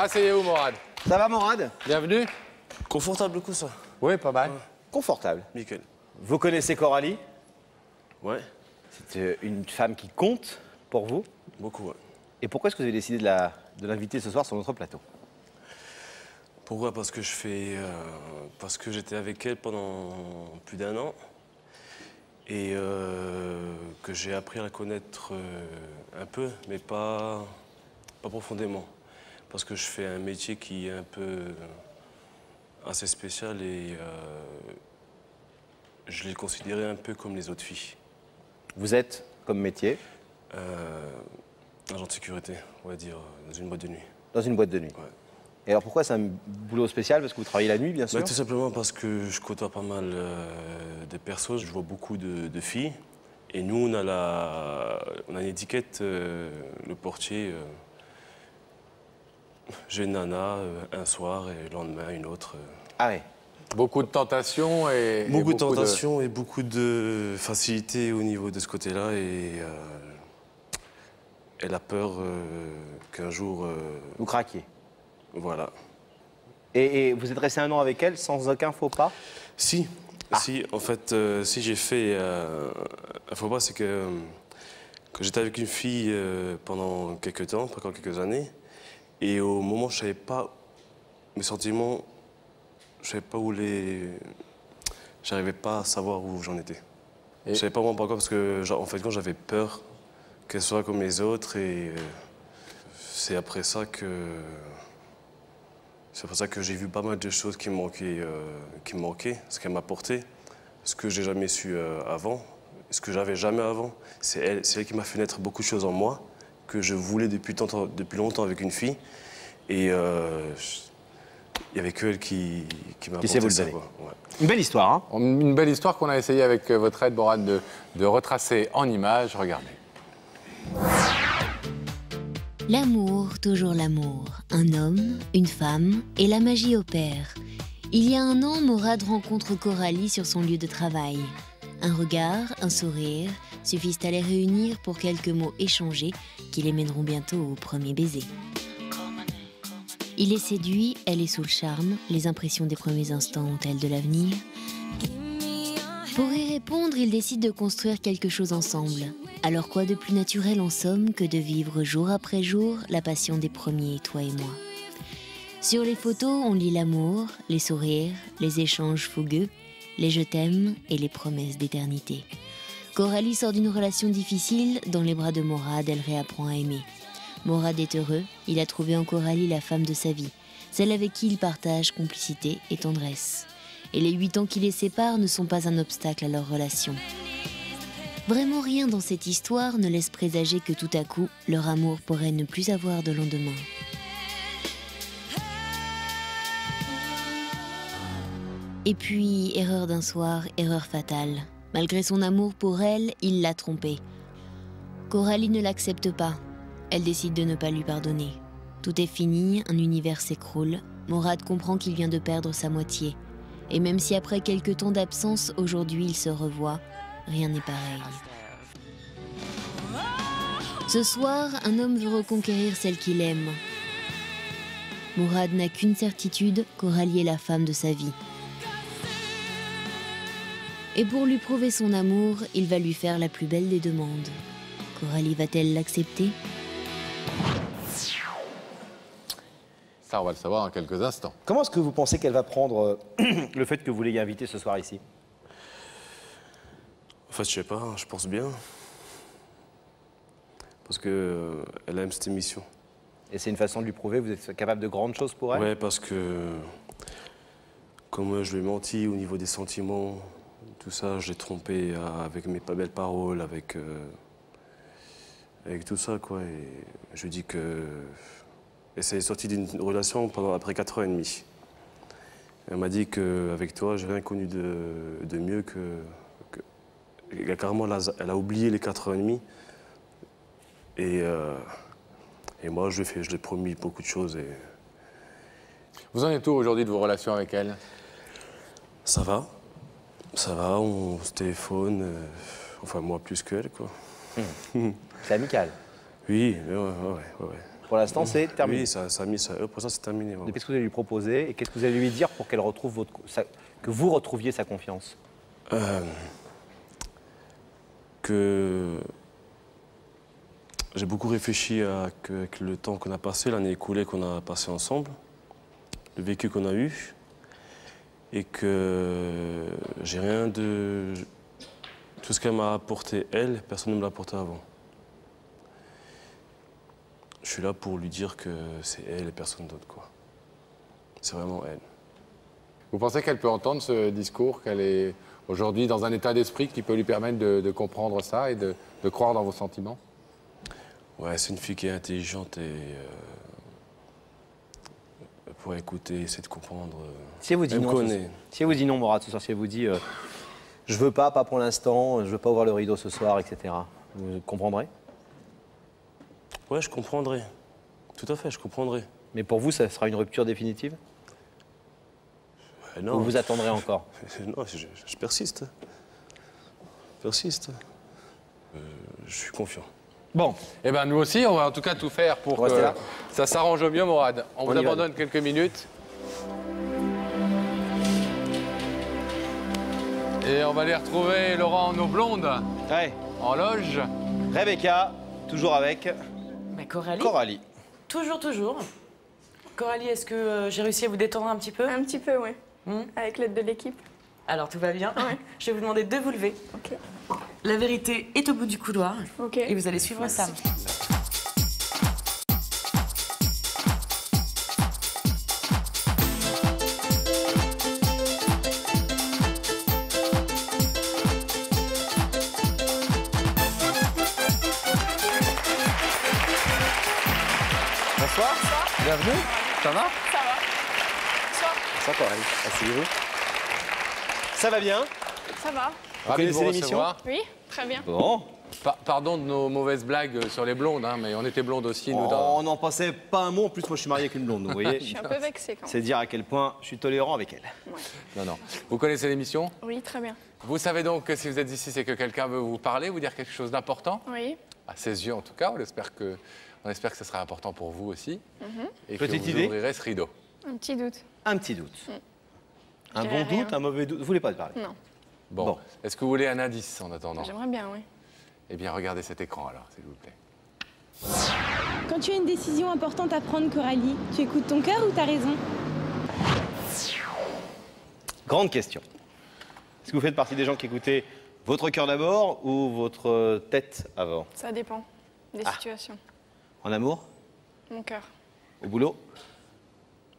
Asseyez-vous, Morad. Ça va, Morad? Bienvenue. Confortable le coup, ça? Oui, pas mal. Confortable. Nickel. Vous connaissez Coralie? Ouais. C'est une femme qui compte pour vous. Beaucoup, ouais. Et pourquoi est-ce que vous avez décidé de l'inviter ce soir sur notre plateau? Pourquoi? Parce que parce que j'étais avec elle pendant plus d'1 an et que j'ai appris à la connaître un peu, mais pas profondément. Parce que je fais un métier qui est un peu assez spécial et je l'ai considéré un peu comme les autres filles. Vous êtes, comme métier? Agent de sécurité, on va dire, dans une boîte de nuit. Dans une boîte de nuit. Ouais. Et alors pourquoi c'est un boulot spécial? Parce que vous travaillez la nuit, bien sûr? Tout simplement parce que je côtoie pas mal de personnes, je vois beaucoup de filles. Et nous, on a une étiquette, le portier, j'ai une nana un soir et le lendemain une autre. Ah ouais. Beaucoup de tentations et... Beaucoup de tentations et beaucoup de facilité au niveau de ce côté-là. Et elle a peur qu'un jour... Vous craquiez? Voilà. Et vous êtes resté 1 an avec elle sans aucun faux pas? Si, si. En fait, si j'ai fait un faux pas, c'est que j'étais avec une fille pendant quelques temps, pendant quelques années, et au moment où je savais pas mes sentiments, je savais pas où les... J'arrivais pas à savoir où j'en étais. Je savais pas vraiment pourquoi, parce que en fait, quand j'avais peur qu'elle soit comme les autres, et c'est après ça que... C'est pour ça que j'ai vu pas mal de choses qui me manquaient, ce qu'elle m'apportait, ce que j'ai jamais su avant, ce que j'avais jamais avant. C'est elle qui m'a fait naître beaucoup de choses en moi que je voulais depuis longtemps avec une fille. Et il y avait que elle qui m'a apporté ça. Quoi. Ouais. Une belle histoire, hein? Une belle histoire qu'on a essayé avec votre aide, Morad, de retracer en images. Regardez. L'amour, toujours l'amour. Un homme, une femme, et la magie opère. Il y a 1 an, Morad rencontre Coralie sur son lieu de travail. Un regard, un sourire suffisent à les réunir pour quelques mots échangés qui les mèneront bientôt au premier baiser. Il est séduit, elle est sous le charme, les impressions des premiers instants ont-elles de l'avenir? Pour y répondre, ils décident de construire quelque chose ensemble. Alors quoi de plus naturel en somme que de vivre jour après jour la passion des premiers, toi et moi. Sur les photos, on lit l'amour, les sourires, les échanges fougueux, les je t'aime et les promesses d'éternité. Coralie sort d'une relation difficile, dans les bras de Morad, elle réapprend à aimer. Morad est heureux, il a trouvé en Coralie la femme de sa vie, celle avec qui il partage complicité et tendresse. Et les 8 ans qui les séparent ne sont pas un obstacle à leur relation. Vraiment rien dans cette histoire ne laisse présager que tout à coup, leur amour pourrait ne plus avoir de lendemain. Et puis, erreur d'un soir, erreur fatale. Malgré son amour pour elle, il l'a trompée. Coralie ne l'accepte pas. Elle décide de ne pas lui pardonner. Tout est fini, un univers s'écroule. Morad comprend qu'il vient de perdre sa moitié. Et même si après quelques temps d'absence, aujourd'hui il se revoit, rien n'est pareil. Ce soir, un homme veut reconquérir celle qu'il aime. Morad n'a qu'une certitude, Coralie est la femme de sa vie. Et pour lui prouver son amour, il va lui faire la plus belle des demandes. Coralie va-t-elle l'accepter ? Ça, on va le savoir dans quelques instants. Comment est-ce que vous pensez qu'elle va prendre le fait que vous l'ayez invitée ce soir ici? En fait, je sais pas, je pense bien. Parce que elle aime cette émission. Et c'est une façon de lui prouver que vous êtes capable de grandes choses pour elle? Ouais, parce que comme je lui ai menti au niveau des sentiments, tout ça, je l'ai trompé avec mes pas belles paroles, avec tout ça, quoi. Et je lui dis que... Et c'est sorti d'une relation après 4 ans et demi. Elle m'a dit qu'avec toi, j'ai rien connu de mieux que carrément, elle a oublié les 4 ans et demi. Et moi, je lui ai promis beaucoup de choses. Et... Vous en êtes où aujourd'hui de vos relations avec elle? Ça va, on se téléphone, enfin moi plus qu'elle, quoi. C'est amical? Oui, ouais. Pour l'instant, c'est terminé. Oui, pour ça, c'est terminé. Ouais. Qu'est-ce que vous allez lui proposer et qu'est-ce que vous allez lui dire pour qu'elle retrouve que vous retrouviez sa confiance? Que j'ai beaucoup réfléchi avec le temps qu'on a passé, l'année écoulée qu'on a passé ensemble, le vécu qu'on a eu, et que j'ai rien de... Tout ce qu'elle m'a apporté, elle, personne ne me l'a apporté avant. Je suis là pour lui dire que c'est elle et personne d'autre, quoi. C'est vraiment elle. Vous pensez qu'elle peut entendre ce discours, qu'elle est aujourd'hui dans un état d'esprit qui peut lui permettre de comprendre ça et de croire dans vos sentiments? Ouais, c'est une fille qui est intelligente et elle pourrait écouter, essayer de comprendre. Si elle vous dit elle me non, connaît. si elle vous dit non, Morad, ce soir, si elle vous dit je veux pas pour l'instant, je veux pas ouvrir le rideau ce soir, etc. Vous comprendrez? Ouais, je comprendrai. Tout à fait, je comprendrai. Mais pour vous, ça sera une rupture définitive? Non. Ou vous attendrez encore? Non, je persiste. Je persiste. Je suis confiant. Bon, Eh bien, nous aussi, on va en tout cas tout faire pour Restez que là. ça s'arrange au mieux, Morad. On vous y va. abandonne quelques minutes. Et on va aller retrouver Laurent, nos blondes, ouais. en loge. Rebecca, toujours avec Bah, Coralie. Coralie. Toujours, toujours. Coralie, est-ce que j'ai réussi à vous détendre un petit peu? Un petit peu, oui. Hmm. Avec l'aide de l'équipe. Alors, tout va bien. Ouais. Je vais vous demander de vous lever. Ok. La vérité est au bout du couloir. Ok. Et vous allez suivre Sam. Bonsoir. Bienvenue. Ça va? Ça va. Ça, Coralie, asseyez-vous. Ça va bien? Ça va. Ravi de connaissez vous l'émission? recevoir. Oui, très bien. Bon. Pardon de nos mauvaises blagues sur les blondes, hein, mais on était blondes aussi, nous. On n'en pensait pas un mot. En plus, moi, je suis marié avec une blonde, vous voyez. Je suis un peu vexée quand même. C'est dire à quel point je suis tolérant avec elle. Non, non. Vous connaissez l'émission? Oui, très bien. Vous savez donc que si vous êtes ici, c'est que quelqu'un veut vous parler, vous dire quelque chose d'important? Oui. À ses yeux, en tout cas. On espère que ce sera important pour vous aussi. Et que Petite vous idée ouvrirez ce rideau. Un petit doute. Un petit doute. Un Je bon dirais rien. doute, un mauvais doute. Vous voulez pas te parler? Non. Bon. Est-ce que vous voulez un indice en attendant? J'aimerais bien, oui. Eh bien, regardez cet écran alors, s'il vous plaît. Quand tu as une décision importante à prendre, Coralie, tu écoutes ton cœur ou ta raison? Grande question. Est-ce que vous faites partie des gens qui écoutez votre cœur d'abord ou votre tête avant? Ça dépend des situations. En amour? Mon cœur. Au boulot?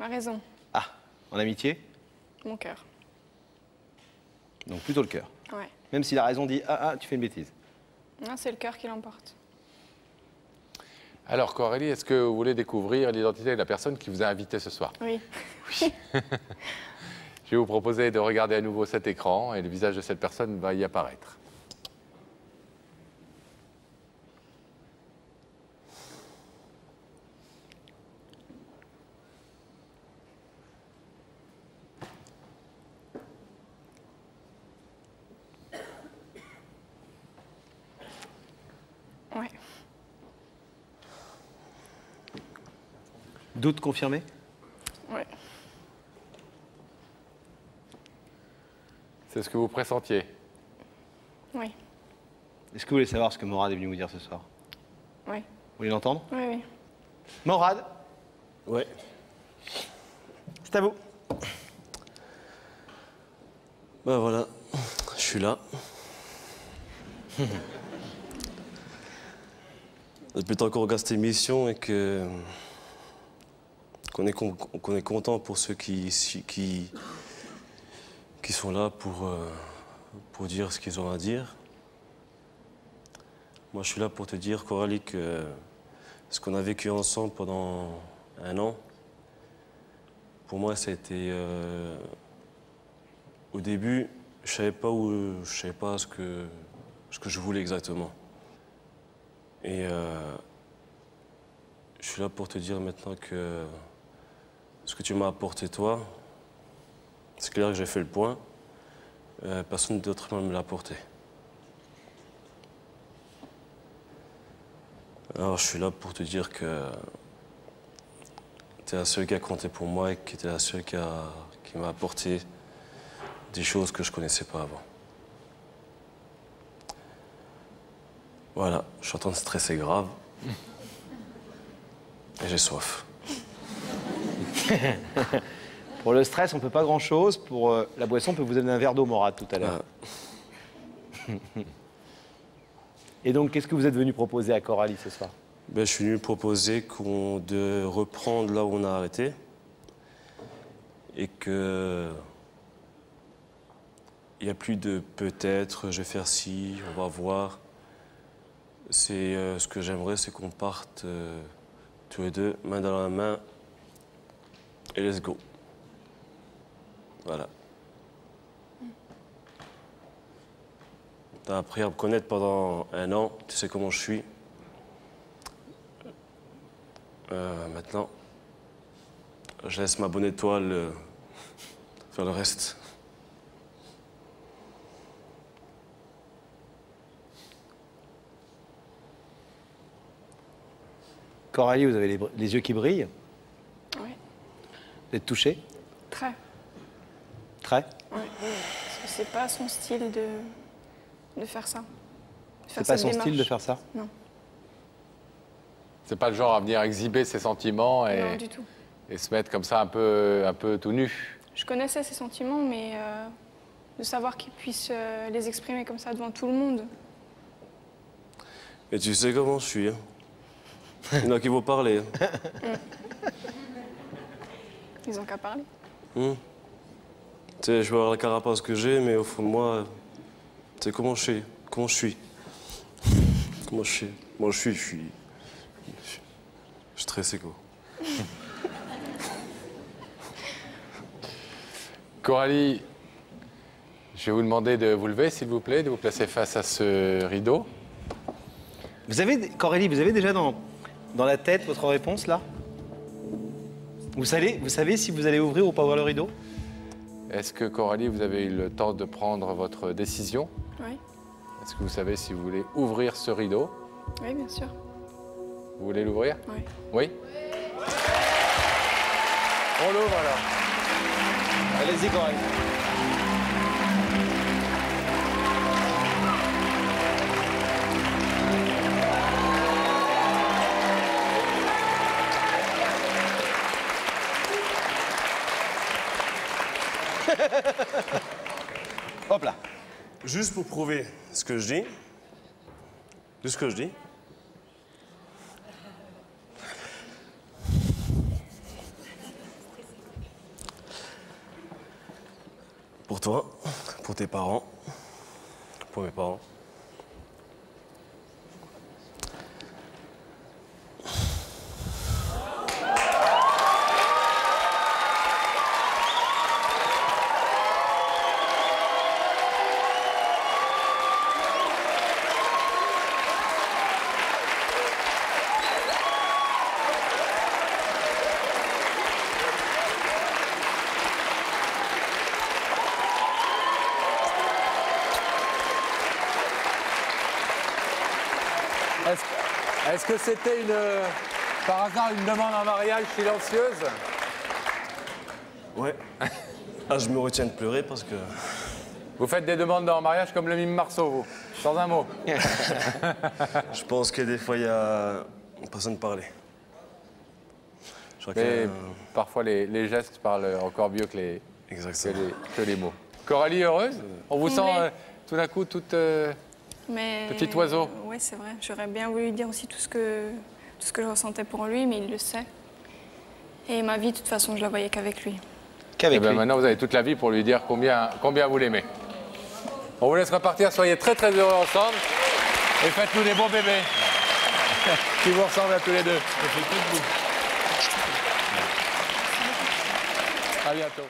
Ma raison. Ah, en amitié? Mon cœur. Donc plutôt le cœur. Ouais. Même si la raison dit tu fais une bêtise. Non, c'est le cœur qui l'emporte. Alors, Coralie, est-ce que vous voulez découvrir l'identité de la personne qui vous a invité ce soir? Oui. Je vais vous proposer de regarder à nouveau cet écran et le visage de cette personne va y apparaître. Ouais. Doute confirmé? Ouais. C'est ce que vous pressentiez? Oui. Est-ce que vous voulez savoir ce que Morad est venu vous dire ce soir? Oui. Vous voulez l'entendre? Oui, oui. Morad, Ouais. c'est à vous. Ben voilà, je suis là. Depuis le temps qu'on regarde cette émission et qu'on est content pour ceux qui sont là pour dire ce qu'ils ont à dire. Moi, je suis là pour te dire, Coralie, que ce qu'on a vécu ensemble pendant 1 an, pour moi, ça a été... au début, je savais pas ce que je voulais exactement. Et je suis là pour te dire maintenant que ce que tu m'as apporté, toi, c'est clair que j'ai fait le point. Personne d'autre ne me l'a apporté. Alors je suis là pour te dire que était la seule qui a compté pour moi et qui était la seule qui m'a apporté des choses que je ne connaissais pas avant. Voilà, je suis en train de stresser grave. Et j'ai soif. Pour le stress, on ne peut pas grand-chose. Pour la boisson, on peut vous donner un verre d'eau morade tout à l'heure. Et donc, qu'est-ce que vous êtes venu proposer à Coralie ce soir? Ben, je suis venu proposer de reprendre là où on a arrêté. Et que... il n'y a plus de peut-être, je vais faire ci, on va voir. C'est ce que j'aimerais, c'est qu'on parte tous les deux, main dans la main, et let's go. Voilà. T'as appris à me connaître pendant 1 an, tu sais comment je suis. Maintenant, je laisse ma bonne étoile faire le reste. Coralie, vous avez les yeux qui brillent. Oui. Vous êtes touchée? Très. Très? Oui. Parce que c'est pas son style de faire ça. C'est pas son style de faire ça? Non. C'est pas le genre à venir exhiber ses sentiments Non, du tout. et se mettre comme ça un peu tout nu. Je connaissais ses sentiments, mais de savoir qu'il puisse les exprimer comme ça devant tout le monde. Et tu sais comment je suis, hein? Il y en a qui vont parler. Hein. Ils ont qu'à parler. Tu sais, je vais avoir la carapace que j'ai, mais au fond de moi, tu sais comment je suis. Comment je suis. Comment je suis. Moi, je suis stressé, quoi. Coralie, je vais vous demander de vous lever, s'il vous plaît, de vous placer face à ce rideau. Vous avez, Coralie, vous avez déjà dans la tête votre réponse, là? Vous savez si vous allez ouvrir ou pas ouvrir le rideau? Est-ce que, Coralie, vous avez eu le temps de prendre votre décision? Oui. Est-ce que vous savez si vous voulez ouvrir ce rideau? Oui, bien sûr. Vous voulez l'ouvrir? Oui. Oui? On l'ouvre alors. Allez-y, Coralie. Hop là. Juste pour prouver ce que je dis. Juste ce que je dis. Pour toi, pour tes parents, pour mes parents. Est-ce que c'était par hasard une demande en mariage silencieuse? Ouais. Ah, je me retiens de pleurer parce que... Vous faites des demandes en mariage comme le mime Marceau, vous, sans un mot. Je pense que des fois, il y a personne de parler. Je crois Mais parfois, les gestes parlent encore mieux que les mots. Coralie, heureuse? On vous sent tout d'un coup toute... Mais... Petit oiseau. Oui, c'est vrai. J'aurais bien voulu lui dire aussi tout ce que je ressentais pour lui, mais il le sait. Et ma vie, de toute façon, je la voyais qu'avec lui. Qu'avec lui. Maintenant, vous avez toute la vie pour lui dire combien vous l'aimez. On vous laisse repartir. Soyez très, très heureux ensemble. Et faites-nous des bons bébés qui vous ressemblent à tous les deux. À bientôt.